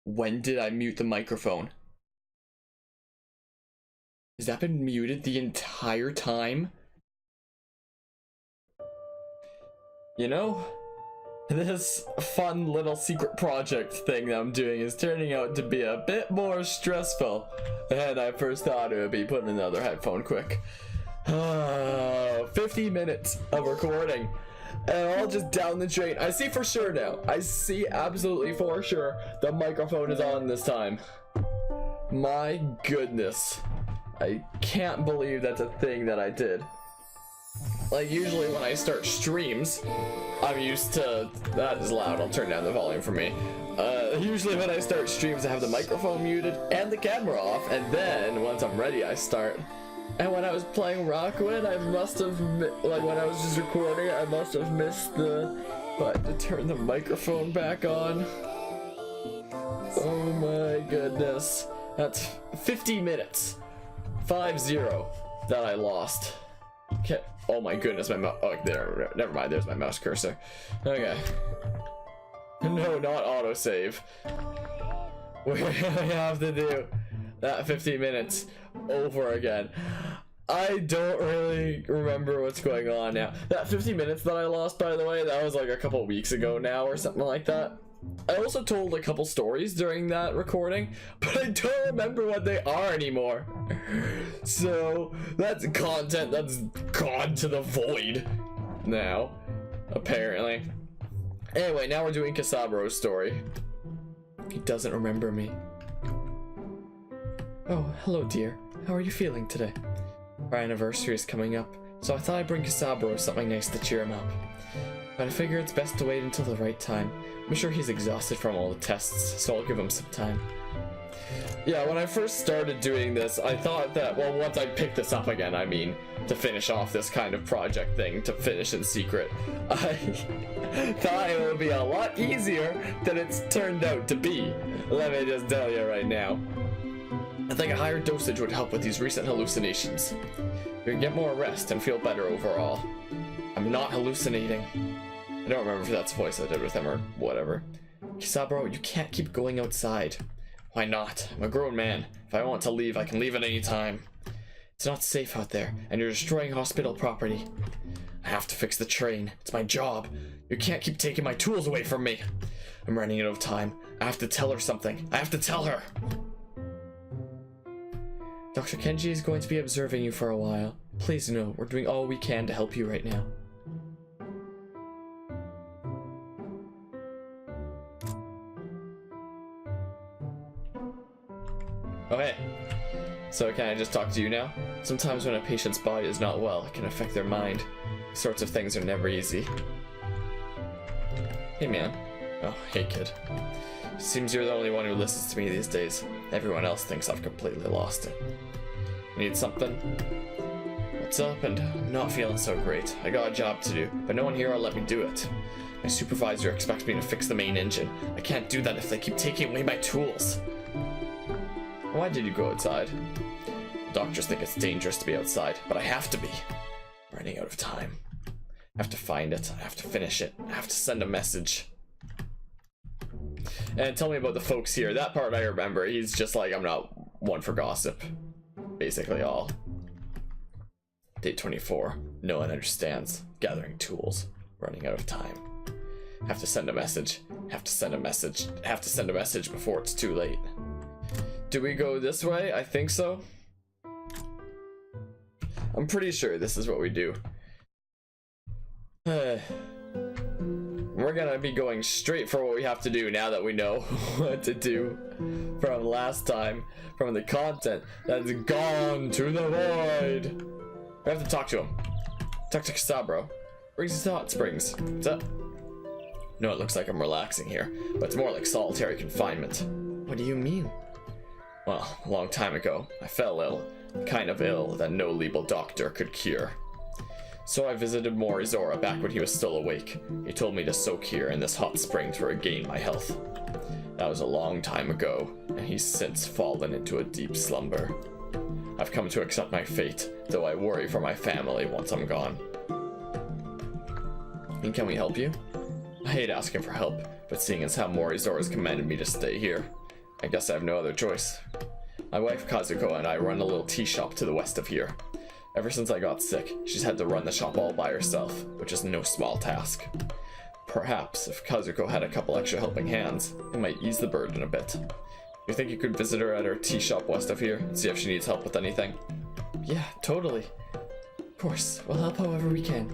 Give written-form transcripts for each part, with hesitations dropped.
When did I mute the microphone? Has that been muted the entire time? You know, this fun little secret project thing that I'm doing is turning out to be a bit more stressful than I first thought it would be. Put in another headphone quick. 50 minutes of recording and all just down the drain. I see for sure now. I see absolutely for sure the microphone is on this time. My goodness. I can't believe that's a thing that I did. Like, usually when I start streams, I'm used to... That is loud. I'll turn down the volume for me. Usually when I start streams, I have the microphone muted and the camera off, and then once I'm ready, I start. And when I was playing Rakuen, I must have, like, when I was just recording, I must have missed the button to turn the microphone back on. Oh my goodness. That's 50 minutes. 5-0 that I lost. Okay. Oh my goodness, my mouse. Oh, there. Never mind. There's my mouse cursor. Okay. No, not autosave. We have to do that 50 minutes over again. I don't really remember what's going on now. That 50 minutes that I lost, by the way, that was like a couple weeks ago now or something like that. I also told a couple stories during that recording, but I don't remember what they are anymore. So that's content that's gone to the void now, apparently. Anyway, now we're doing Kasabro's story. He doesn't remember me. Oh, hello dear. How are you feeling today? Our anniversary is coming up, so I thought I'd bring Kasabro something nice to cheer him up. But I figure it's best to wait until the right time. I'm sure he's exhausted from all the tests, so I'll give him some time. Yeah, when I first started doing this, I thought that, well, once I picked this up again, I mean, to finish off this kind of project thing, to finish in secret, I thought it would be a lot easier than it's turned out to be. Let me just tell you right now. I think a higher dosage would help with these recent hallucinations. You can get more rest and feel better overall. I'm not hallucinating. I don't remember if that's the voice I did with him or whatever. Kisabro, you can't keep going outside. Why not? I'm a grown man. If I want to leave, I can leave at any time. It's not safe out there, and you're destroying hospital property. I have to fix the train. It's my job. You can't keep taking my tools away from me. I'm running out of time. I have to tell her something. I have to tell her. Dr. Kenji is going to be observing you for a while. Please know, we're doing all we can to help you right now. Okay, so can I just talk to you now? Sometimes when a patient's body is not well, it can affect their mind. These sorts of things are never easy. Hey man. Oh, hey kid. Seems you're the only one who listens to me these days. Everyone else thinks I've completely lost it. Need something? What's up? And I'm not feeling so great. I got a job to do, but no one here will let me do it. My supervisor expects me to fix the main engine. I can't do that if they keep taking away my tools. Why did you go outside? Doctors think it's dangerous to be outside, but I have to be. I'm running out of time. I have to find it. I have to finish it. I have to send a message. And tell me about the folks here. That part I remember. He's just like, I'm not one for gossip. Basically all. Day 24. No one understands. Gathering tools. Running out of time. Have to send a message. Have to send a message. Have to send a message before it's too late. Do we go this way? I think so. I'm pretty sure this is what we do. We're gonna be going straight for what we have to do now that we know what to do from last time, from the content that's gone to the void. We have to talk to him. Talk to Kasabro. Brings his hot springs. What's up? No, it looks like I'm relaxing here, but it's more like solitary confinement. What do you mean? Well, a long time ago, I fell ill. Kind of ill that no legal doctor could cure. So I visited Morizora back when he was still awake. He told me to soak here in this hot spring to regain my health. That was a long time ago, and he's since fallen into a deep slumber. I've come to accept my fate, though I worry for my family once I'm gone. And can we help you? I hate asking for help, but seeing as how Morizora's commanded me to stay here, I guess I have no other choice. My wife Kazuko and I run a little tea shop to the west of here. Ever since I got sick, she's had to run the shop all by herself, which is no small task. Perhaps if Kazuko had a couple extra helping hands, it might ease the burden a bit. You think you could visit her at her tea shop west of here and see if she needs help with anything? Yeah, totally. Of course, we'll help however we can.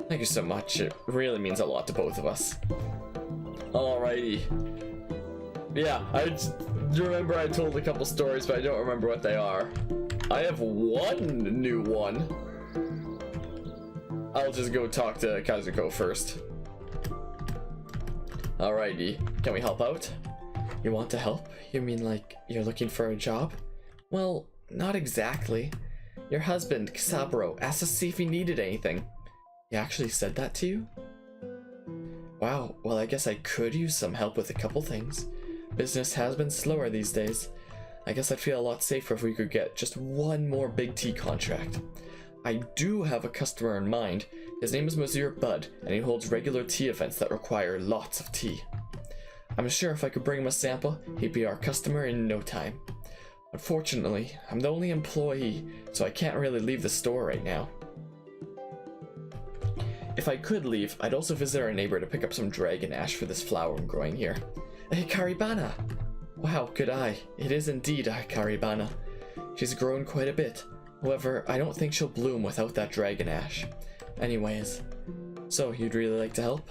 Thank you so much. It really means a lot to both of us. Alrighty. Yeah, you remember I told a couple stories, but I don't remember what they are. I have one new one. I'll just go talk to Kazuko first. Alrighty, can we help out? You want to help? You mean like you're looking for a job? Well, not exactly. Your husband, Saburo, asked us to see if he needed anything. He actually said that to you? Wow, well I guess I could use some help with a couple things. Business has been slower these days. I guess I'd feel a lot safer if we could get just one more big tea contract. I do have a customer in mind. His name is Monsieur Bud, and he holds regular tea events that require lots of tea. I'm sure if I could bring him a sample, he'd be our customer in no time. Unfortunately, I'm the only employee, so I can't really leave the store right now. If I could leave, I'd also visit our neighbor to pick up some dragon ash for this flower I'm growing here. A Hikaribana! Wow, good eye. It is indeed a Hikaribana. She's grown quite a bit. However, I don't think she'll bloom without that dragon ash. Anyways, so you'd really like to help?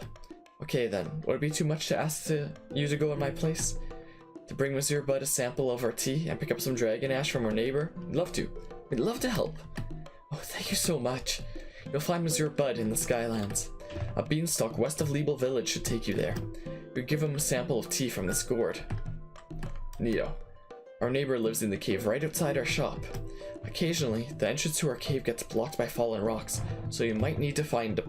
Okay then, would it be too much to ask you to go in my place? To bring Monsieur Bud a sample of our tea and pick up some dragon ash from our neighbor? We'd love to. We'd love to help. Oh, thank you so much. You'll find Monsieur Bud in the Skylands. A beanstalk west of Liebel Village should take you there. You give him a sample of tea from this gourd. Neato. Our neighbor lives in the cave right outside our shop. Occasionally, the entrance to our cave gets blocked by fallen rocks, so you might need to find a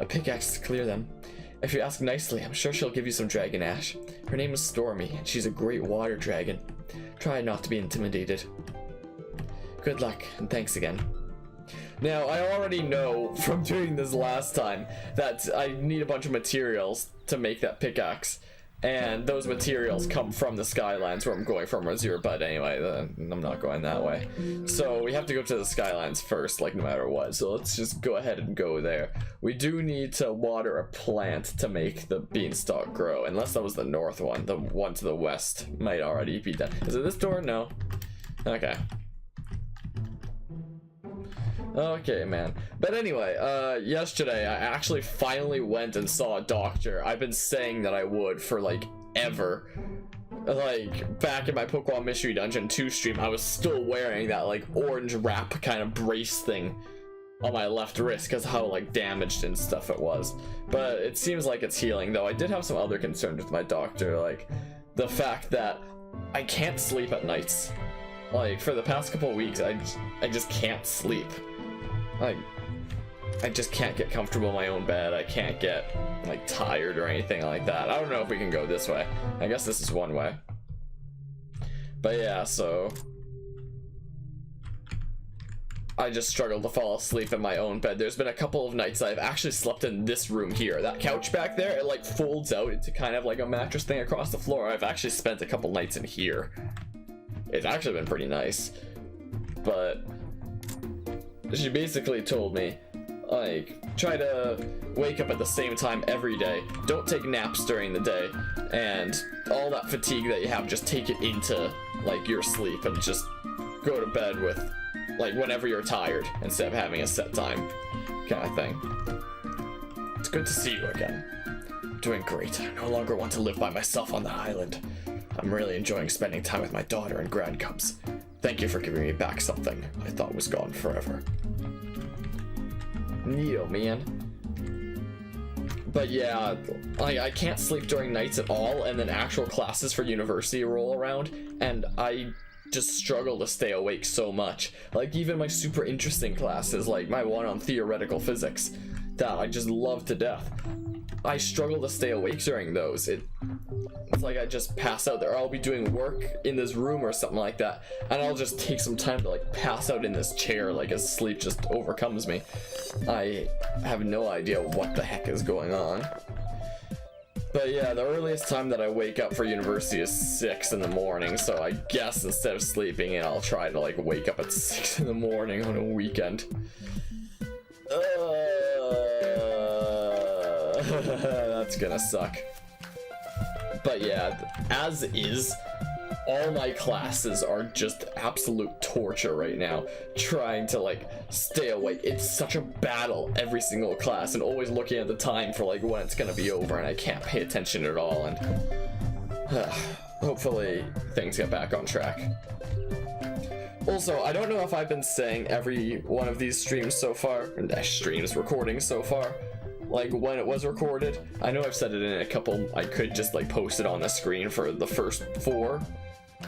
pickaxe to clear them. If you ask nicely, I'm sure she'll give you some dragon ash. Her name is Stormy, and she's a great water dragon. Try not to be intimidated. Good luck, and thanks again. Now, I already know from doing this last time that I need a bunch of materials to make that pickaxe. And those materials come from the Skylands, where I'm going from Monsieur Bud anyway. I'm not going that way. So we have to go to the Skylands first, like no matter what. So let's just go ahead and go there. We do need to water a plant to make the beanstalk grow. Unless that was the north one. The one to the west might already be done. Is it this door? No. Okay. Okay, man. But anyway, yesterday I actually finally went and saw a doctor. I've been saying that I would for like ever. Like back in my Pokemon Mystery Dungeon 2 stream, I was still wearing that like orange wrap kind of brace thing on my left wrist because how like damaged and stuff it was. But it seems like it's healing, though. I did have some other concerns with my doctor, like the fact that I can't sleep at nights. Like for the past couple of weeks, I just can't sleep. Like, I just can't get comfortable in my own bed. I can't get, like, tired or anything like that. I don't know if we can go this way. I guess this is one way. But yeah, so I just struggled to fall asleep in my own bed. There's been a couple of nights I've actually slept in this room here. That couch back there, it, like, folds out into kind of like a mattress thing across the floor. I've actually spent a couple nights in here. It's actually been pretty nice. But she basically told me, like, try to wake up at the same time every day. Don't take naps during the day. And all that fatigue that you have, just take it into, like, your sleep. And just go to bed with, like, whenever you're tired, instead of having a set time kind of thing. It's good to see you again. I'm doing great. I no longer want to live by myself on the island. I'm really enjoying spending time with my daughter and grand cubs. Thank you for giving me back something I thought was gone forever. Neo, man. But yeah, I can't sleep during nights at all, and then actual classes for university roll around, and I just struggle to stay awake so much. Like, even my super interesting classes, like my one on theoretical physics, that I just love to death, I struggle to stay awake during those. It's like I just pass out there. I'll be doing work in this room or something like that, and I'll just take some time to like pass out in this chair, like as sleep just overcomes me. I have no idea what the heck is going on. But yeah, the earliest time that I wake up for university is 6 in the morning, so I guess instead of sleeping in, I'll try to like wake up at 6 in the morning on a weekend. That's gonna suck. But yeah, as is, all my classes are just absolute torture right now, trying to like stay awake. It's such a battle every single class, and always looking at the time for like when it's gonna be over, and I can't pay attention at all. And hopefully things get back on track. Also, I don't know if I've been saying every one of these streams so far, recordings so far, like when it was recorded. I know I've said it in a couple. I could just like post it on the screen for the first 4,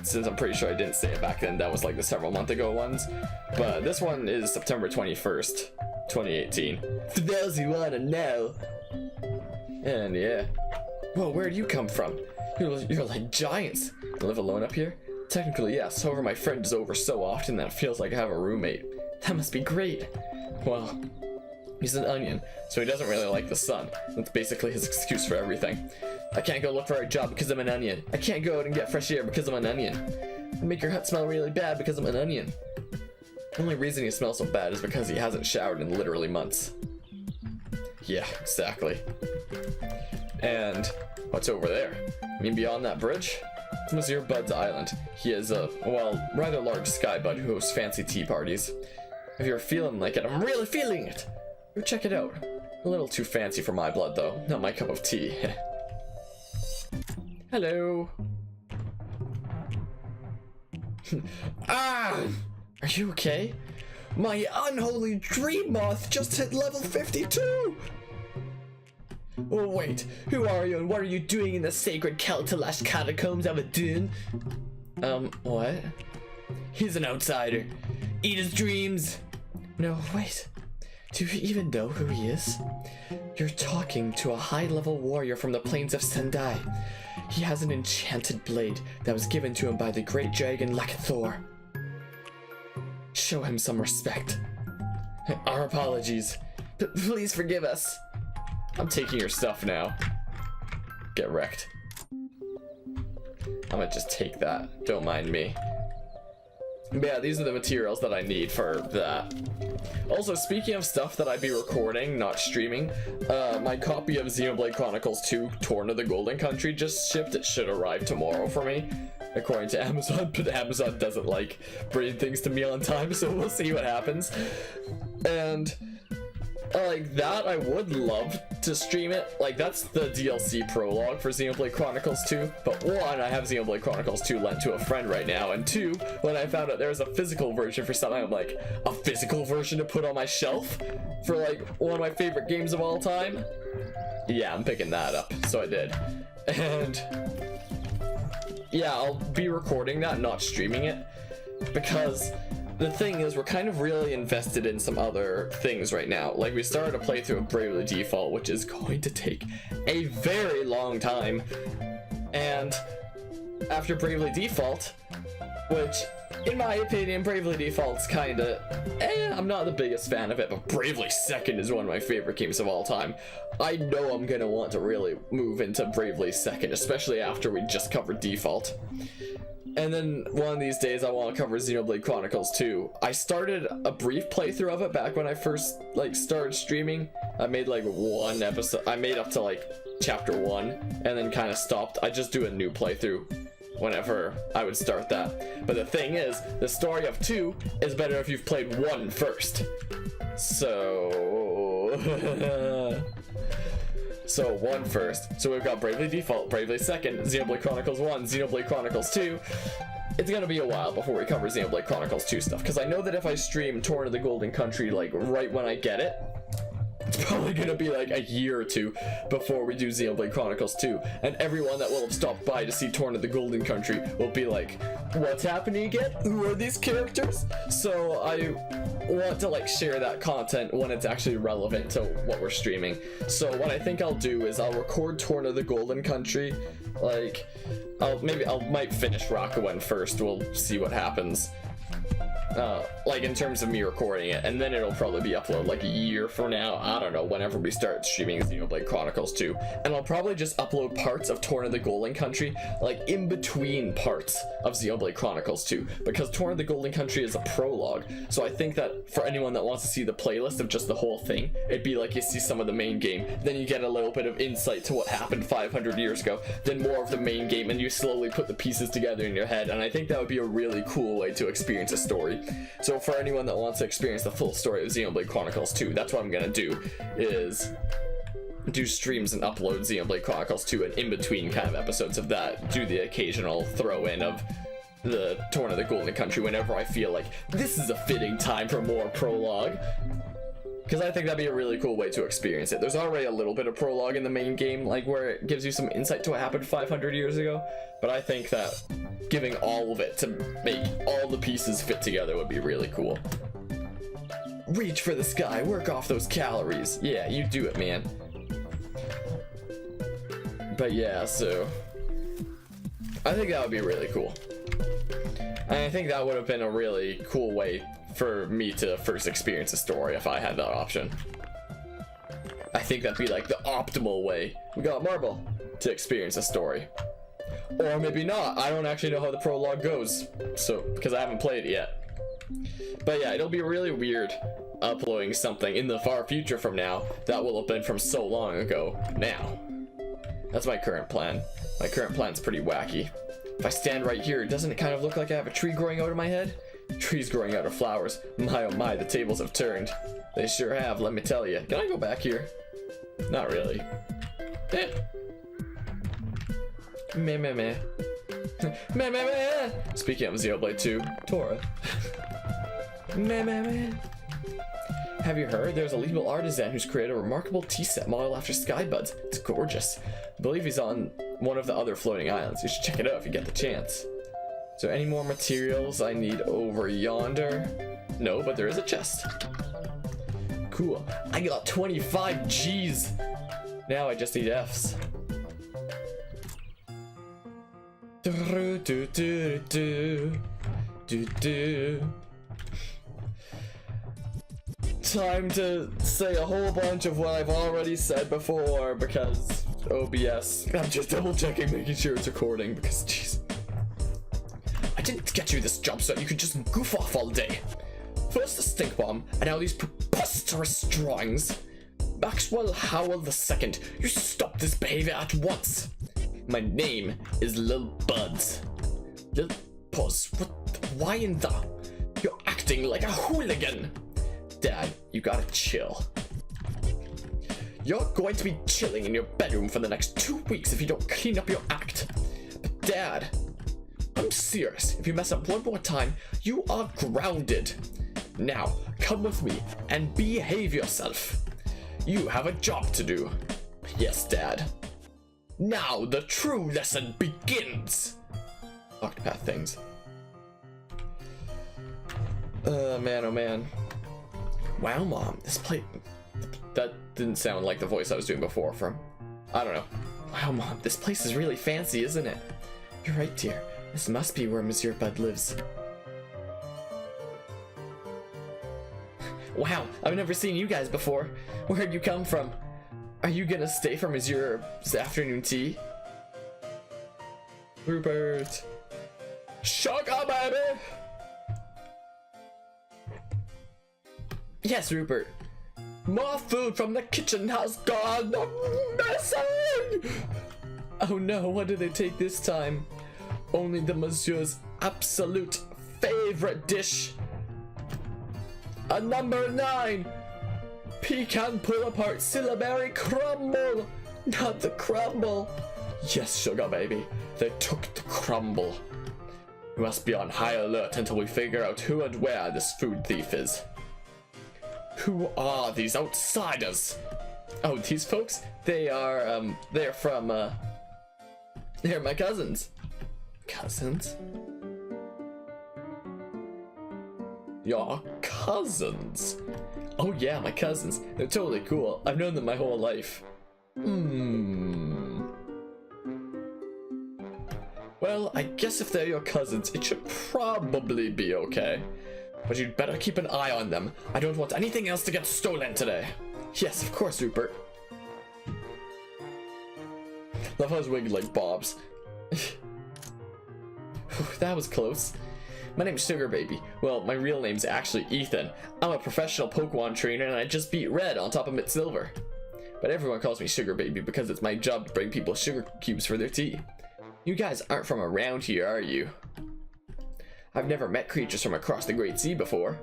since I'm pretty sure I didn't say it back then. That was like the several month ago ones. But this one is September 21st, 2018. For those who wanna know. And yeah. Whoa, where do you come from? You're like giants. You live alone up here? Technically, yes. However, my friend is over so often that it feels like I have a roommate. That must be great. Well, he's an onion, so he doesn't really like the sun. That's basically his excuse for everything. I can't go look for a job because I'm an onion. I can't go out and get fresh air because I'm an onion. I make your hut smell really bad because I'm an onion. The only reason he smells so bad is because he hasn't showered in literally months. Yeah, exactly. And what's over there? I mean, beyond that bridge? It's Monsieur Bud's island. He is a, well, rather large sky bud who hosts fancy tea parties. If you're feeling like it, I'm really feeling it. Go check it out. A little too fancy for my blood, though. Not my cup of tea. Hello. Ah! Are you okay? My unholy dream moth just hit level 52! Oh wait, who are you and what are you doing in the sacred Keltalash catacombs of Adun? What? He's an outsider. Eat his dreams! No, wait. Do you even know who he is? You're talking to a high-level warrior from the plains of Sendai. He has an enchanted blade that was given to him by the great dragon Lakithor. Show him some respect. Our apologies. Please forgive us. I'm taking your stuff now. Get wrecked. I'm gonna just take that. Don't mind me. But yeah, these are the materials that I need for that. Also, speaking of stuff that I'd be recording, not streaming, my copy of Xenoblade Chronicles 2 Torn of the Golden Country just shipped. It should arrive tomorrow for me, according to Amazon, but Amazon doesn't like bringing things to me on time, so we'll see what happens. And like that, I would love to stream it. Like, that's the DLC prologue for Xenoblade Chronicles 2. But 1, I have Xenoblade Chronicles 2 lent to a friend right now. And 2, when I found out there was a physical version for something, I'm like, a physical version to put on my shelf for like one of my favorite games of all time? Yeah, I'm picking that up. So I did. And yeah, I'll be recording that, not streaming it, because the thing is, we're kind of really invested in some other things right now. Like, we started a playthrough of Bravely Default, which is going to take a very long time. And after Bravely Default, which, in my opinion, Bravely Default's kinda, I'm not the biggest fan of it, but Bravely Second is one of my favorite games of all time. I know I'm gonna want to really move into Bravely Second, especially after we just covered Default. And then one of these days I want to cover Xenoblade Chronicles 2. I started a brief playthrough of it back when I first like started streaming. I made like 1 episode. I made up to like chapter 1 and then kind of stopped. I just do a new playthrough whenever I would start that. But the thing is, the story of 2 is better if you've played 1 first. So So 1 first. So we've got Bravely Default, Bravely Second, Xenoblade Chronicles 1, Xenoblade Chronicles 2. It's gonna be a while before we cover Xenoblade Chronicles 2 stuff, because I know that if I stream Torn of the Golden Country like right when I get it, it's probably gonna be like a year or 2 before we do Xenoblade Chronicles 2, and everyone that will have stopped by to see Torn of the Golden Country will be like, what's happening again? Who are these characters? So I want to like share that content when it's actually relevant to what we're streaming. So what I think I'll do is I'll record Torn of the Golden Country, like I might finish Rakuen first. We'll see what happens. like in terms of me recording it, and then it'll probably be uploaded like a year from now. I don't know, whenever we start streaming Xenoblade Chronicles 2. And I'll probably just upload parts of Torn of the Golden Country, like in between parts of Xenoblade Chronicles 2, because Torn of the Golden Country is a prologue. So I think that for anyone that wants to see the playlist of just the whole thing, it'd be like you see some of the main game, then you get a little bit of insight to what happened 500 years ago, then more of the main game, and you slowly put the pieces together in your head. And I think that would be a really cool way to experience a story. So for anyone that wants to experience the full story of Xenoblade Chronicles 2, that's what I'm gonna do, is do streams and upload Xenoblade Chronicles 2, and in between kind of episodes of that, do the occasional throw in of the Torn of the Golden Country whenever I feel like this is a fitting time for more prologue. Because I think that'd be a really cool way to experience it. There's already a little bit of prologue in the main game, like where it gives you some insight to what happened 500 years ago. But I think that giving all of it to make all the pieces fit together would be really cool. Reach for the sky, work off those calories. Yeah, you do it, man. But yeah, so I think that would be really cool. And I think that would have been a really cool way for me to first experience a story if I had that option. I think that'd be like the optimal way. We got marble to experience a story. Or maybe not. I don't actually know how the prologue goes, so because I haven't played it yet. But yeah, it'll be really weird uploading something in the far future from now that will have been from so long ago now. That's my current plan. My current plan's pretty wacky. If I stand right here, doesn't it kind of look like I have a tree growing out of my head? Trees growing out of flowers. My oh my, the tables have turned. They sure have, let me tell you. Can I go back here? Not really. Eh. Meh meh meh. Meh meh meh. Speaking of Xenoblade 2, Tora. Meh meh meh. Have you heard? There's a legal artisan who's created a remarkable tea set model after Skybuds. It's gorgeous. I believe he's on one of the other floating islands. You should check it out if you get the chance. So any more materials I need over yonder? No, but there is a chest. Cool. I got 25 G's. Now I just need F's. Do do do do do do. Time to say a whole bunch of what I've already said before because OBS. I'm just double checking, making sure it's recording because jeez. I didn't get you this job so you could just goof off all day. First the stink bomb, and now these preposterous drawings. Maxwell Howell II, you stop this behavior at once. My name is Lil Buds. Lil Puzz, what? Why in the? You're acting like a hooligan. Dad, you gotta chill. You're going to be chilling in your bedroom for the next 2 weeks if you don't clean up your act. But Dad, I'm serious. If you mess up one more time, you are grounded. Now, come with me and behave yourself. You have a job to do. Yes, Dad. Now the true lesson begins. Octopath things. Man, oh man. Wow, Mom, this place... That didn't sound like the voice I was doing before from... I don't know. Wow, Mom, this place is really fancy, isn't it? You're right, dear. This must be where Monsieur Bud lives. Wow, I've never seen you guys before. Where'd you come from? Are you gonna stay for Monsieur's afternoon tea? Rupert. Sugar, baby! Yes, Rupert. More food from the kitchen has gone missing! Oh no, what did they take this time? Only the Monsieur's absolute favorite dish. A number 9. Pecan pull apart syllabary crumble. Not the crumble. Yes, sugar baby. They took the crumble. We must be on high alert until we figure out who and where this food thief is. Who are these outsiders? Oh, these folks? They are, they're from, they're my cousins. Cousins? Your cousins? Oh yeah, my cousins. They're totally cool. I've known them my whole life. Well, I guess if they're your cousins, it should probably be okay. but you'd better keep an eye on them. I don't want anything else to get stolen today. Yes, of course, Rupert. Love how his wig like bobs. That was close. My name's Sugar Baby. Well, my real name's actually Ethan. I'm a professional Pokemon trainer and I just beat Red on top of Mitt Silver. But everyone calls me Sugar Baby because it's my job to bring people sugar cubes for their tea. You guys aren't from around here, are you? I've never met creatures from across the Great Sea before.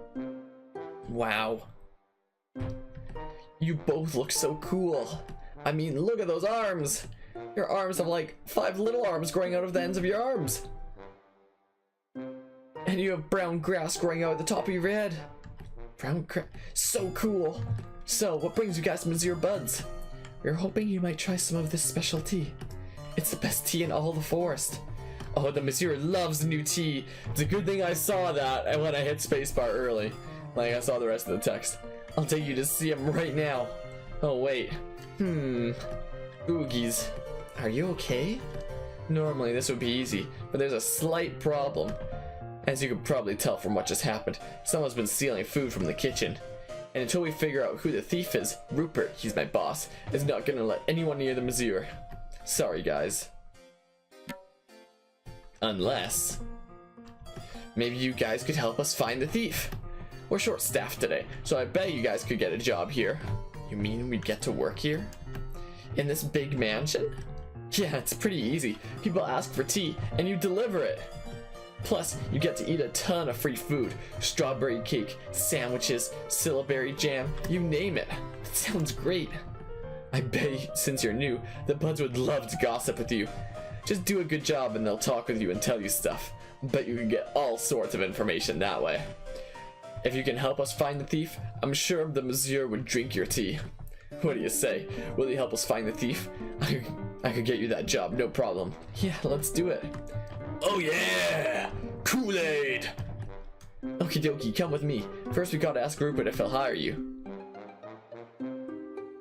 Wow. You both look so cool. I mean, look at those arms. Your arms have like 5 little arms growing out of the ends of your arms. And you have brown grass growing out at the top of your head. Brown grass. So cool. So, what brings you guys to Monsieur Buds? We're hoping you might try some of this special tea. It's the best tea in all the forest. Oh, the Monsieur loves new tea. It's a good thing I saw that and when I hit spacebar early. Like, I saw the rest of the text. I'll take you to see him right now. Oh, wait. Oogies. Are you okay? Normally this would be easy, but there's a slight problem. As you can probably tell from what just happened, someone's been stealing food from the kitchen. And until we figure out who the thief is, Rupert, he's my boss, is not gonna let anyone near the Monsieur. Sorry, guys. Unless... maybe you guys could help us find the thief. We're short-staffed today, so I bet you guys could get a job here. You mean we'd get to work here? In this big mansion? Yeah, it's pretty easy. People ask for tea, and you deliver it. Plus, you get to eat a ton of free food. Strawberry cake, sandwiches, syllabary jam, you name it. It sounds great. I bet since you're new, the buds would love to gossip with you. Just do a good job and they'll talk with you and tell you stuff. Bet you can get all sorts of information that way. If you can help us find the thief, I'm sure the Monsieur would drink your tea. What do you say? Will you help us find the thief? I could get you that job, no problem. Yeah, let's do it. Oh yeah! Kool-Aid! Okie dokie, come with me. First we gotta ask Rupert if he'll hire you.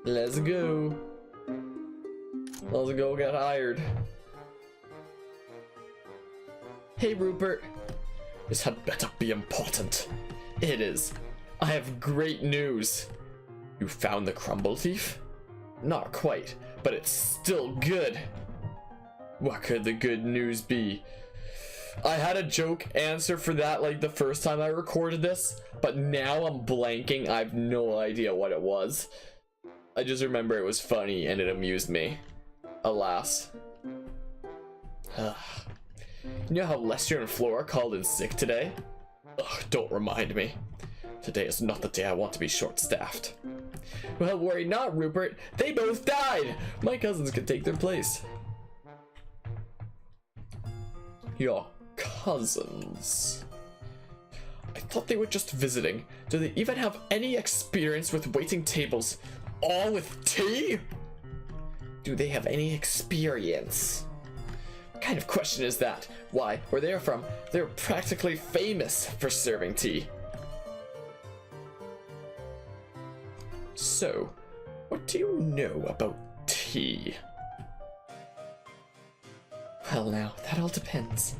Let's go. Let's go get hired. Hey Rupert. This had better be important. It is. I have great news. You found the crumble thief? Not quite, but it's still good. What could the good news be? I had a joke answer for that like the first time I recorded this, but now I'm blanking. I have no idea what it was. I just remember it was funny and it amused me. Alas. You know how Lester and Flora called in sick today? Ugh, don't remind me. Today is not the day I want to be short-staffed. Well, worry not, Rupert. They both died! My cousins can take their place. Your cousins? I thought they were just visiting. Do they even have any experience with waiting tables? All with tea? Do they have any experience? What kind of question is that? Why, where they're from, they're practically famous for serving tea. So, what do you know about tea? Well now, that all depends.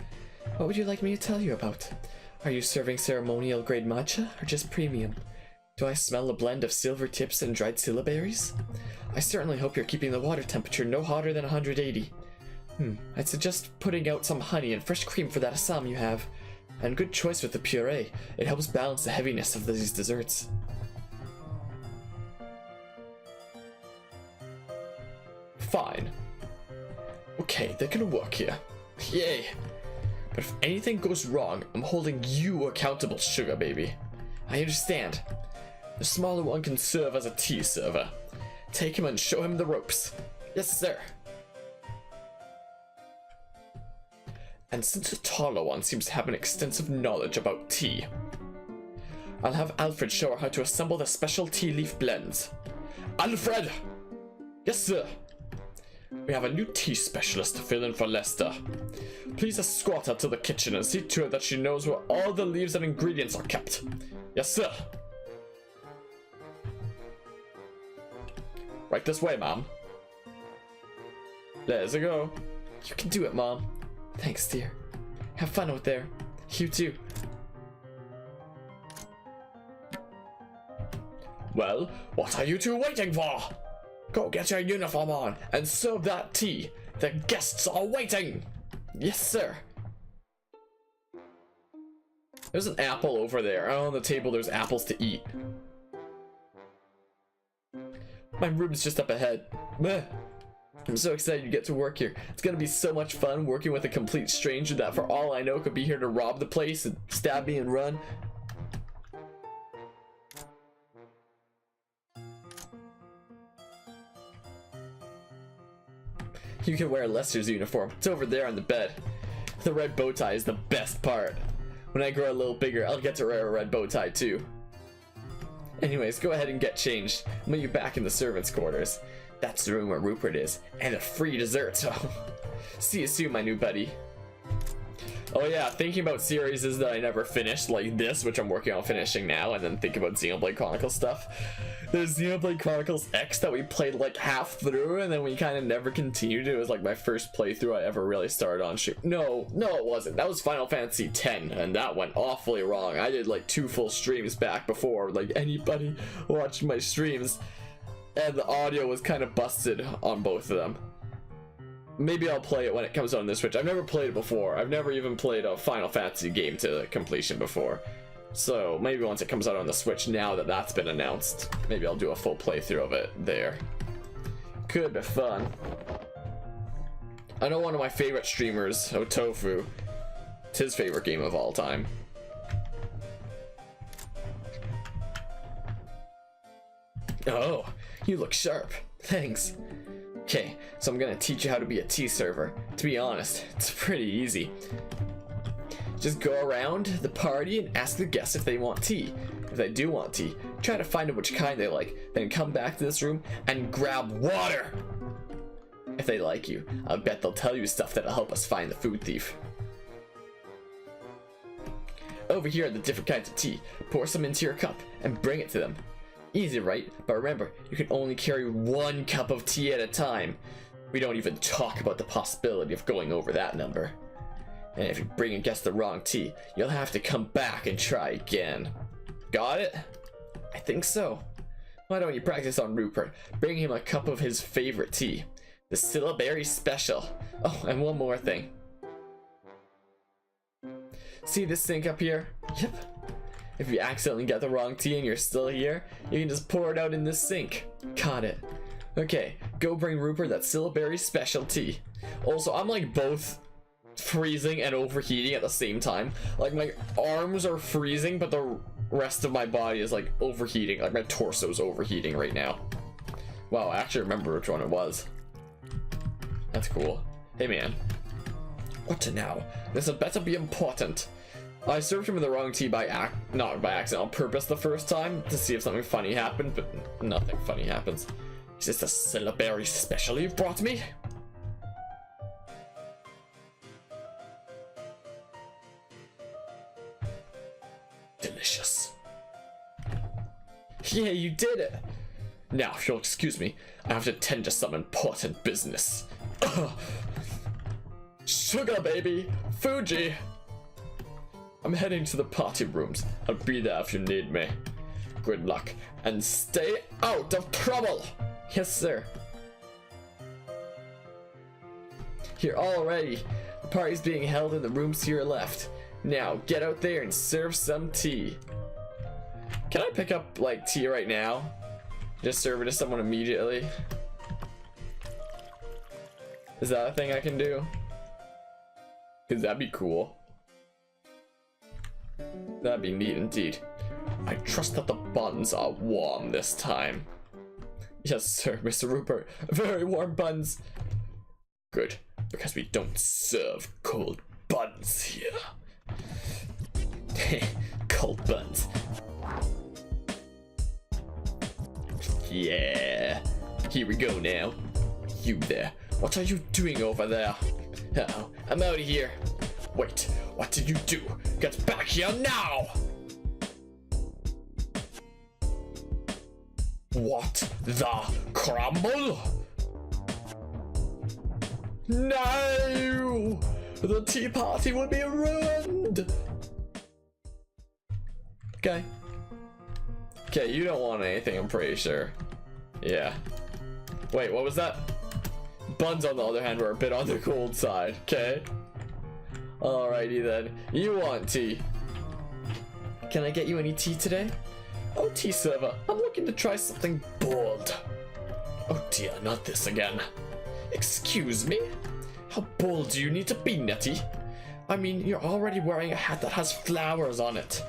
What would you like me to tell you about? Are you serving ceremonial grade matcha or just premium? Do I smell a blend of silver tips and dried syllaberries? I certainly hope you're keeping the water temperature no hotter than 180. I'd suggest putting out some honey and fresh cream for that Assam you have. And good choice with the puree. It helps balance the heaviness of these desserts. Fine. Okay, they're gonna work here. Yay! But if anything goes wrong, I'm holding you accountable, Sugar Baby. I understand. The smaller one can serve as a tea server. Take him and show him the ropes. Yes, sir. And since the taller one seems to have an extensive knowledge about tea, I'll have Alfred show her how to assemble the special tea leaf blends. Alfred! Yes, sir. We have a new tea specialist to fill in for Lester. Please escort her to the kitchen and see to it that she knows where all the leaves and ingredients are kept. Yes, sir. Right this way, Mom. Let's go. You can do it, Mom. Thanks, dear. Have fun out there. You too. Well, what are you two waiting for? Go get your uniform on and serve that tea. The guests are waiting. Yes, sir. There's an apple over there. And on the table, there's apples to eat. My room's just up ahead. Meh. I'm so excited to get to work here. It's gonna be so much fun working with a complete stranger that for all I know could be here to rob the place and stab me and run. You can wear Lester's uniform. It's over there on the bed. The red bow tie is the best part. When I grow a little bigger, I'll get to wear a red bow tie too. Anyways, go ahead and get changed. I'll meet you back in the servants' quarters. That's the room where Rupert is. And a free dessert, so see you soon, my new buddy. Oh yeah, thinking about series that I never finished, like this, which I'm working on finishing now, and then think about Xenoblade Chronicles stuff. There's Xenoblade Chronicles X that we played like half through, and then we kind of never continued. It was like my first playthrough I ever really started on stream. No, it wasn't. That was Final Fantasy X, and that went awfully wrong. I did like 2 full streams back before, like anybody watched my streams, and the audio was kind of busted on both of them. Maybe I'll play it when it comes out on the Switch. I've never played it before. I've never even played a Final Fantasy game to completion before. So maybe once it comes out on the Switch, now that that's been announced, maybe I'll do a full playthrough of it there. Could be fun. I know one of my favorite streamers, Otofu, it's his favorite game of all time. Oh, you look sharp. Thanks. Okay, so I'm gonna teach you how to be a tea server. To be honest, it's pretty easy. Just go around the party and ask the guests if they want tea. If they do want tea, try to find out which kind they like, then come back to this room and grab water! If they like you, I bet they'll tell you stuff that'll help us find the food thief. Over here are the different kinds of tea. Pour some into your cup and bring it to them. Easy, right? But remember, you can only carry 1 cup of tea at a time. We don't even talk about the possibility of going over that number. And if you bring a guest the wrong tea, you'll have to come back and try again. Got it? I think so. Why don't you practice on Rupert? Bring him a cup of his favorite tea. The Syllabary Special. Oh, and one more thing. See this sink up here? Yep. If you accidentally get the wrong tea and you're still here, you can just pour it out in this sink. Got it. Okay, go bring Rupert that Syllabary Special tea. Also, I'm like both freezing and overheating at the same time. Like my arms are freezing, but the rest of my body is like overheating. Like my torso's overheating right now. Wow, I actually remember which one it was. That's cool. Hey man. What to now? This had better be important. I served him the wrong tea not by accident, on purpose the first time to see if something funny happened, but nothing funny happens. Is this the Syllabary Special you've brought me? Delicious. Yeah, you did it! Now, if you'll excuse me, I have to tend to some important business. Sugar baby! Fuji! I'm heading to the party rooms. I'll be there if you need me. Good luck, and stay out of trouble! Yes, sir. Here already. The party's being held in the rooms to your left. Now, get out there and serve some tea. Can I pick up, like, tea right now? Just serve it to someone immediately? Is that a thing I can do? Because that'd be cool. That'd be neat indeed. I trust that the buns are warm this time. Yes, sir, Mr. Rupert. Very warm buns. Good, because we don't serve cold buns here. Cold buns. Yeah. Here we go now. You there. What are you doing over there? Uh-oh, I'm out of here. Wait, what did you do? Get back here now! What the crumble? No! The tea party will be ruined! Okay. Okay, you don't want anything, I'm pretty sure. Yeah. Wait, what was that? Buns, on the other hand, were a bit on the cold side, okay? Alrighty then. You want tea. Can I get you any tea today? Oh, tea server, I'm looking to try something bold. Oh dear, not this again. Excuse me? How bold do you need to be, Nettie? I mean, you're already wearing a hat that has flowers on it.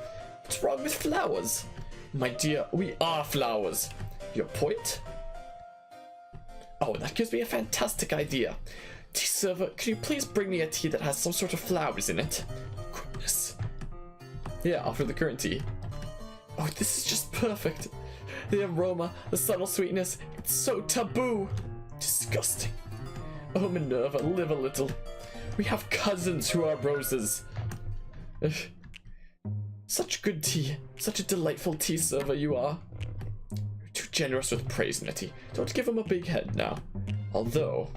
What's wrong with flowers? My dear, we are flowers. Your point? Oh, that gives me a fantastic idea. Tea server, can you please bring me a tea that has some sort of flowers in it? Goodness. Yeah, offer the current tea. Oh, this is just perfect. The aroma, the subtle sweetness, it's so taboo. Disgusting. Oh, Minerva, live a little. We have cousins who are roses. Ugh. Such good tea. Such a delightful tea server you are. You're too generous with praise, Nettie. Don't give him a big head now. Although,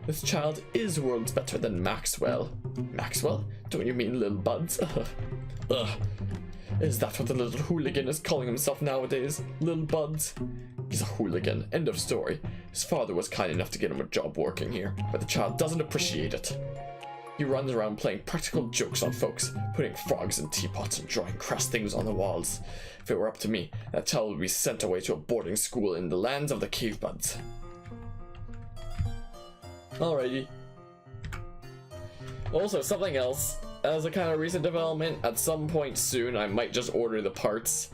this child is worlds better than Maxwell. Maxwell? Don't you mean Lil Buds? Ugh. Is that what the little hooligan is calling himself nowadays? Lil Buds? He's a hooligan. End of story. His father was kind enough to get him a job working here, but the child doesn't appreciate it. He runs around playing practical jokes on folks, putting frogs in teapots and drawing crass things on the walls. If it were up to me, that child would be sent away to a boarding school in the lands of the cave buds. Alrighty. Also, something else, as a kind of recent development, at some point soon I might just order the parts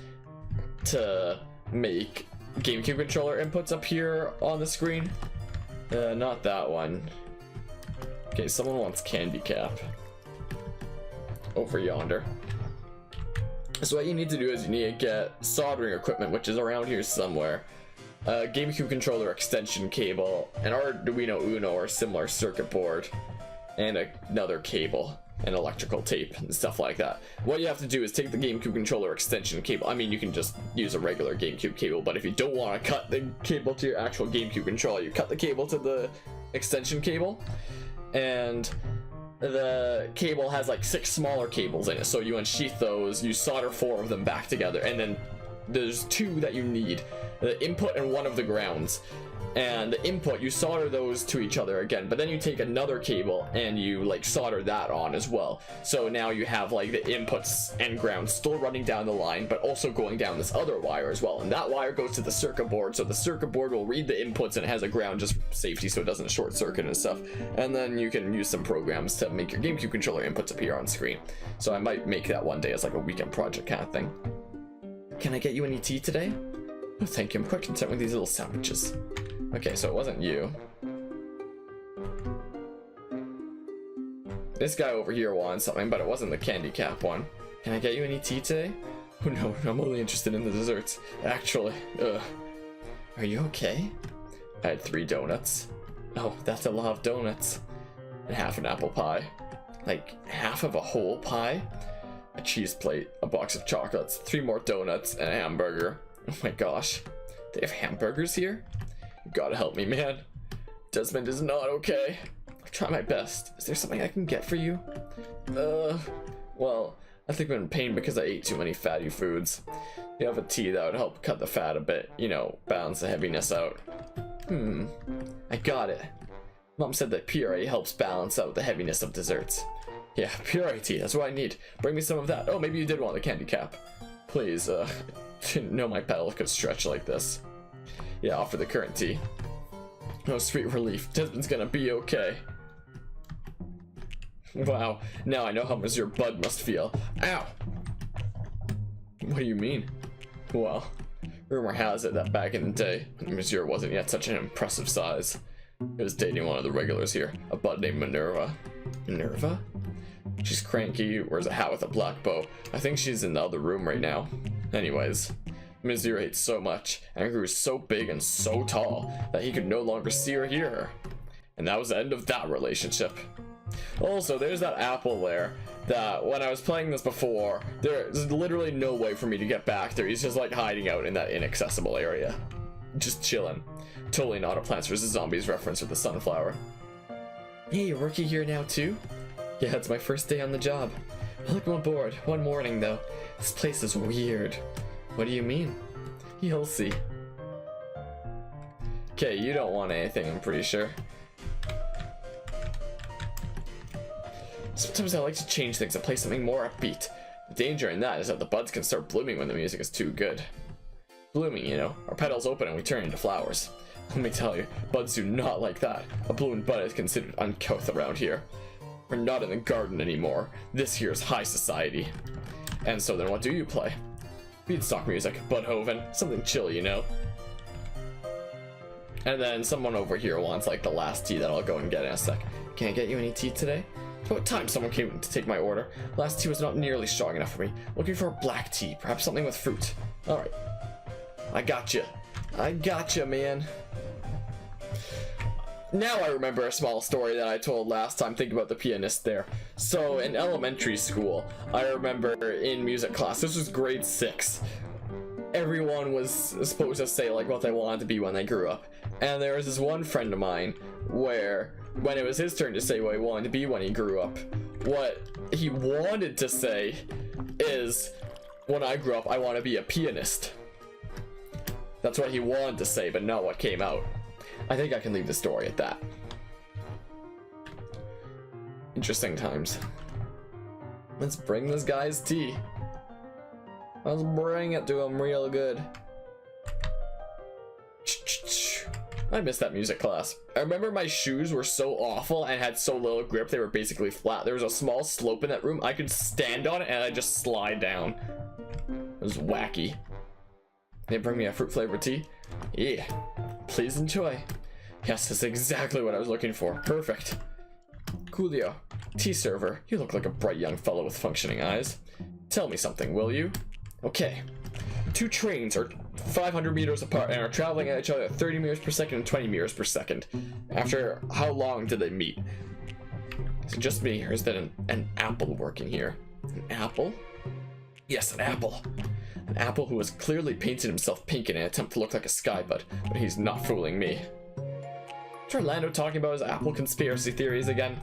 to make GameCube controller inputs appear on the screen. Not that one. Okay, someone wants Candy Cap. Over yonder. So what you need to do is you need to get soldering equipment, which is around here somewhere. GameCube controller extension cable, an Arduino Uno or similar circuit board, and another cable, and electrical tape, and stuff like that. What you have to do is take the GameCube controller extension cable. I mean, you can just use a regular GameCube cable, but if you don't want to cut the cable to your actual GameCube controller, you cut the cable to the extension cable, and the cable has like 6 smaller cables in it. So you unsheath those, you solder 4 of them back together, and then there's 2 that you need, the input and 1 of the grounds. And the input, you solder those to each other again, but then you take another cable and you like solder that on as well. So now you have like the inputs and grounds still running down the line, but also going down this other wire as well. And that wire goes to the circuit board, so the circuit board will read the inputs and it has a ground just for safety so it doesn't short circuit and stuff. And then you can use some programs to make your GameCube controller inputs appear on screen. So I might make that one day as like a weekend project kind of thing. Can I get you any tea today? Oh, thank you. I'm quite content with these little sandwiches. Okay, so it wasn't you. This guy over here wanted something, but it wasn't the Candy Cap one. Can I get you any tea today? Oh no, I'm only interested in the desserts. Actually, Are you okay? I had 3 donuts. Oh, that's a lot of donuts. And half an apple pie. Like, half of a whole pie? A cheese plate, a box of chocolates, 3 more donuts, and a hamburger. Oh my gosh. They have hamburgers here? You gotta help me, man. Desmond is not okay. I'll try my best. Is there something I can get for you? Well, I think I'm in pain because I ate too many fatty foods. You have a tea that would help cut the fat a bit, you know, balance the heaviness out. I got it. Mom said that puree helps balance out the heaviness of desserts. Yeah, puree tea, that's what I need. Bring me some of that. Oh, maybe you did want the Candy Cap. Please, didn't know my pedal could stretch like this. Yeah, offer the current tea. Oh, sweet relief. Desmond's gonna be okay. Wow, now I know how Monsieur Bud must feel. Ow! What do you mean? Well, rumor has it that back in the day, when Monsieur wasn't yet such an impressive size, he was dating one of the regulars here, a bud named Minerva. Minerva? She's cranky, wears a hat with a black bow. I think she's in the other room right now. Anyways, Monsieur ate so much and grew so big and so tall that he could no longer see or hear her. And that was the end of that relationship. Also, there's that apple there that when I was playing this before, there's literally no way for me to get back there. He's just like hiding out in that inaccessible area. Just chilling. Totally not a Plants vs. Zombies reference with the sunflower. Hey, you're working here now too? Yeah, it's my first day on the job. Welcome aboard. One morning though. This place is weird. What do you mean? You'll see. Okay, you don't want anything, I'm pretty sure. Sometimes I like to change things and play something more upbeat. The danger in that is that the buds can start blooming when the music is too good. Blooming, you know, our petals open and we turn into flowers. Let me tell you, buds do not like that. A bloomed bud is considered uncouth around here. We're not in the garden anymore. This here is high society. And so then what do you play? Beanstalk music, Budhoven, something chill, you know? And then someone over here wants like the last tea that I'll go and get in a sec. Can I get you any tea today? About time someone came to take my order. Last tea was not nearly strong enough for me. Looking for a black tea, perhaps something with fruit. Alright. I gotcha. I gotcha, man. Now I remember a small story that I told last time. Think about the pianist there. So in elementary school, I remember in music class, this was grade 6. Everyone was supposed to say like what they wanted to be when they grew up. And there was this one friend of mine where when it was his turn to say what he wanted to be when he grew up, what he wanted to say is, when I grow up, I want to be a pianist. That's what he wanted to say, but not what came out. I think I can leave the story at that. Interesting times. Let's bring this guy's tea. Let's bring it to him real good. I missed that music class. I remember my shoes were so awful and had so little grip, they were basically flat. There was a small slope in that room. I could stand on it and I'd just slide down. It was wacky. They bring me a fruit flavored tea? Yeah. Please enjoy. Yes, that's exactly what I was looking for. Perfect. Coolio. Tea server. You look like a bright young fellow with functioning eyes. Tell me something, will you? Okay. Two trains are 500 meters apart and are traveling at each other at 30 meters per second and 20 meters per second. After how long did they meet? Is it just me, or is that an apple working here? An apple? Yes, an apple. An apple who has clearly painted himself pink in an attempt to look like a skybud, but he's not fooling me. Is Orlando talking about his apple conspiracy theories again?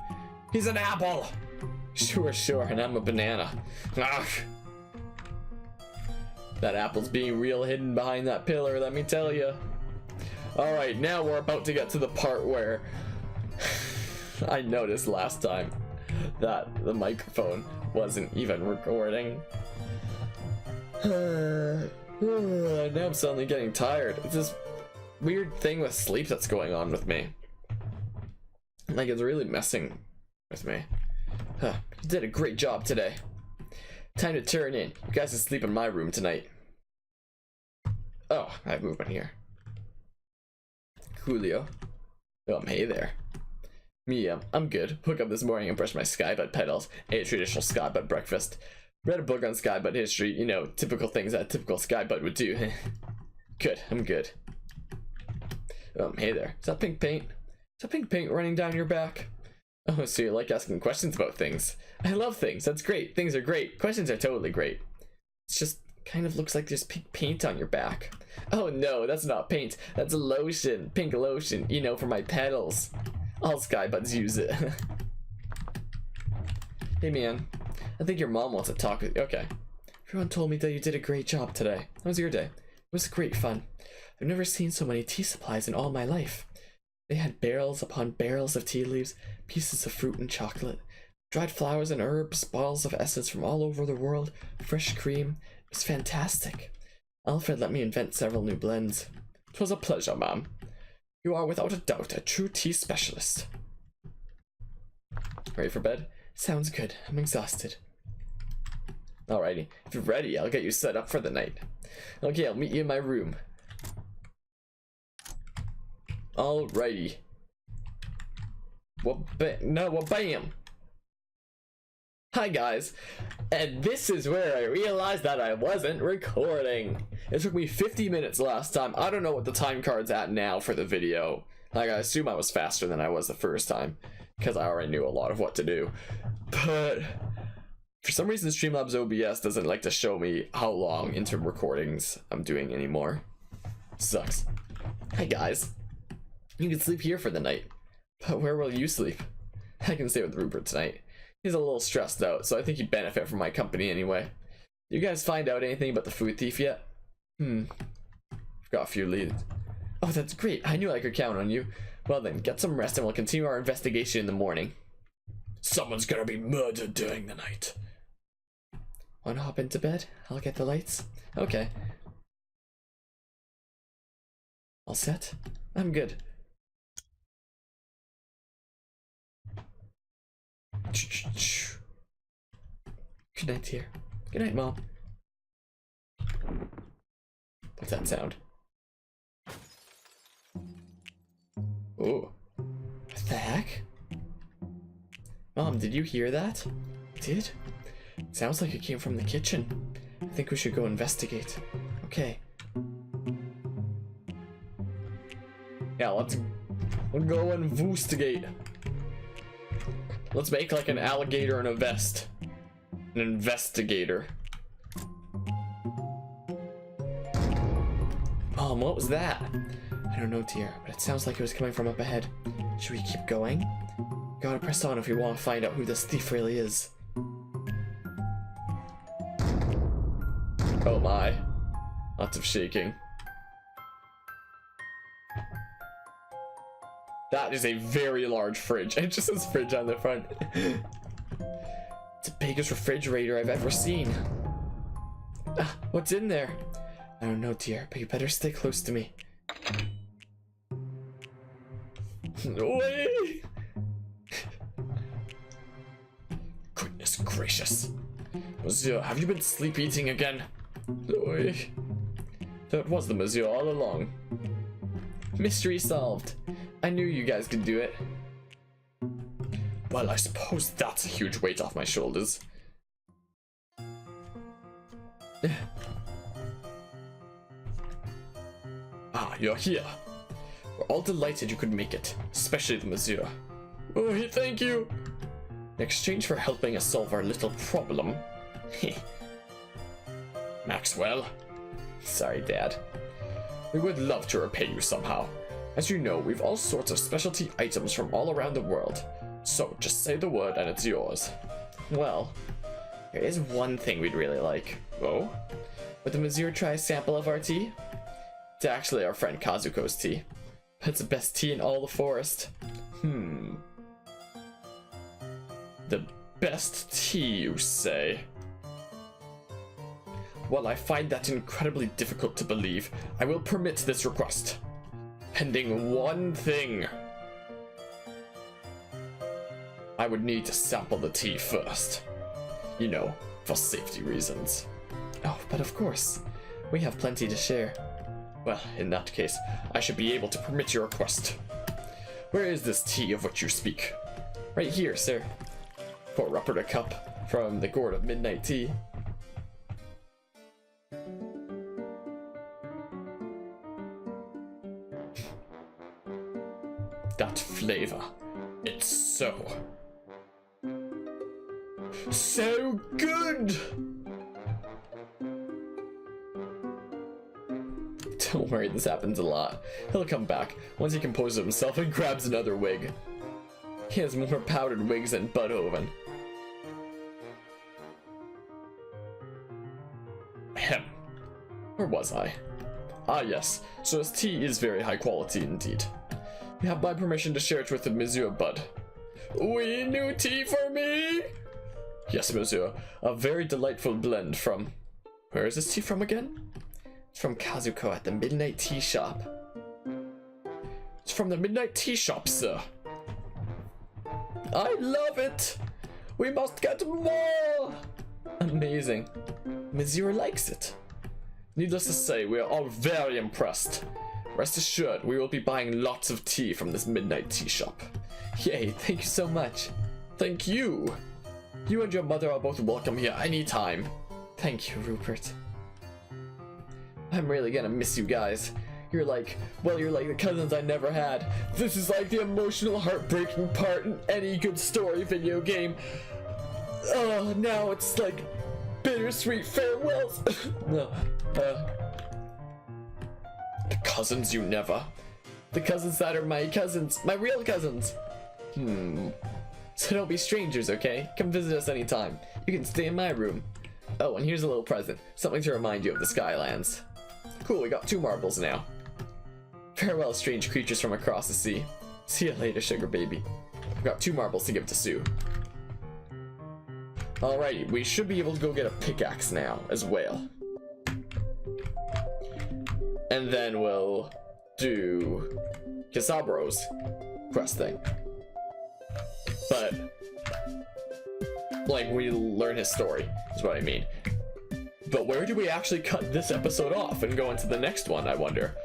He's an apple! Sure, and I'm a banana. Ugh. That apple's being real hidden behind that pillar, let me tell you. Alright, now we're about to get to the part where I noticed last time that the microphone wasn't even recording. Now I'm suddenly getting tired. It's this weird thing with sleep that's going on with me. Like, it's really messing with me. You did a great job today. Time to turn in. You guys can sleep in my room tonight. Oh, I have movement here. Coolio. Oh, hey there. Me, I'm good. Woke up this morning and brushed my skybud petals. Ate a traditional skybud breakfast. Read a book on skybud history. You know, typical things that a typical skybud would do. Good, I'm good. Hey there. Is that pink paint? Is that pink paint running down your back? Oh, so you like asking questions about things. I love things. That's great. Things are great. Questions are totally great. It's just kind of looks like there's pink paint on your back. Oh no, that's not paint. That's lotion. Pink lotion. You know, for my petals. All skybuds use it. Hey man, I think your mom wants to talk with you. Okay. Everyone told me that you did a great job today. How was your day? It was great fun. I've never seen so many tea supplies in all my life. They had barrels upon barrels of tea leaves, pieces of fruit and chocolate, dried flowers and herbs, bottles of essence from all over the world, fresh cream. It was fantastic. Alfred let me invent several new blends. 'Twas a pleasure, ma'am. You are without a doubt a true tea specialist. Ready for bed? Sounds good. I'm exhausted. Alrighty. If you're ready, I'll get you set up for the night. Okay, I'll meet you in my room. Alrighty. Bam! Hi guys, and this is where I realized that I wasn't recording. It took me 50 minutes last time. I don't know what the time card's at now for the video. Like, I assume I was faster than I was the first time, because I already knew a lot of what to do. But for some reason Streamlabs OBS doesn't like to show me how long into recordings I'm doing anymore. Sucks. Hi guys. You can sleep here for the night. But where will you sleep? I can stay with Rupert tonight. He's a little stressed out, so I think he'd benefit from my company anyway. You guys find out anything about the food thief yet? Got a few leads. Oh, that's great. I knew I could count on you. Well then, get some rest and we'll continue our investigation in the morning. Someone's gonna be murdered during the night. Wanna hop into bed? I'll get the lights. Okay. All set? I'm good. Good night, dear. Good night, Mom. What's that sound? Oh. What the heck? Mom, did you hear that? Did? It sounds like it came from the kitchen. I think we should go investigate. Okay. Yeah, let's go investigate. Let's make like an alligator in a vest. An investigator. Mom, what was that? I don't know, dear, but it sounds like it was coming from up ahead. Should we keep going? Gotta press on if we want to find out who this thief really is. Oh my. Lots of shaking. That is a very large fridge. It just says fridge on the front. It's the biggest refrigerator I've ever seen. Ah, what's in there? I don't know, dear, but you better stay close to me. Wait. Goodness gracious. Monsieur, have you been sleep eating again? Wait. So it was the Monsieur all along. Mystery solved. I knew you guys could do it. Well, I suppose that's a huge weight off my shoulders. Ah, you're here. We're all delighted you could make it, especially the Monsieur. Oh, thank you. In exchange for helping us solve our little problem. Maxwell. Sorry, Dad. We would love to repay you somehow. As you know, we've all sorts of specialty items from all around the world. So, just say the word and it's yours. Well, there is one thing we'd really like. Oh? Would the Monsieur try a sample of our tea? It's actually our friend Kazuko's tea. It's the best tea in all the forest. The best tea, you say? While I find that incredibly difficult to believe, I will permit this request. Pending one thing. I would need to sample the tea first. You know, for safety reasons. Oh, but of course. We have plenty to share. Well, in that case, I should be able to permit your request. Where is this tea of which you speak? Right here, sir. Pour Rupert a cup from the gourd of midnight tea. That flavor. It's so good! Don't worry, this happens a lot. He'll come back once he composes himself and grabs another wig. He has more powdered wigs than Budhoven. Ahem. Where was I? Ah yes, so his tea is very high quality indeed. You have my permission to share it with the Monsieur Bud. Oui, new tea for me? Yes, Monsieur. A very delightful blend from... Where is this tea from again? It's from Kazuko at the Midnight Tea Shop. It's from the Midnight Tea Shop, sir. I love it! We must get more! Amazing. Monsieur likes it. Needless to say, we are all very impressed. Rest assured, we will be buying lots of tea from this Midnight Tea Shop. Yay, thank you so much. Thank you. You and your mother are both welcome here anytime. Thank you, Rupert. I'm really gonna miss you guys. You're like the cousins I never had. This is like the emotional, heartbreaking part in any good story video game. Oh, now it's like bittersweet farewells. No, the cousins you never. The cousins that are my cousins, my real cousins. So don't be strangers, okay? Come visit us anytime. You can stay in my room. Oh, and here's a little present. Something to remind you of the Skylands. Cool, we got 2 marbles now. Farewell, strange creatures from across the sea. See you later, sugar baby. I've got 2 marbles to give to Sue. Alrighty, we should be able to go get a pickaxe now as well. And then we'll do Kisabro's quest thing. But, like, we learn his story, is what I mean. But where do we actually cut this episode off and go into the next one, I wonder?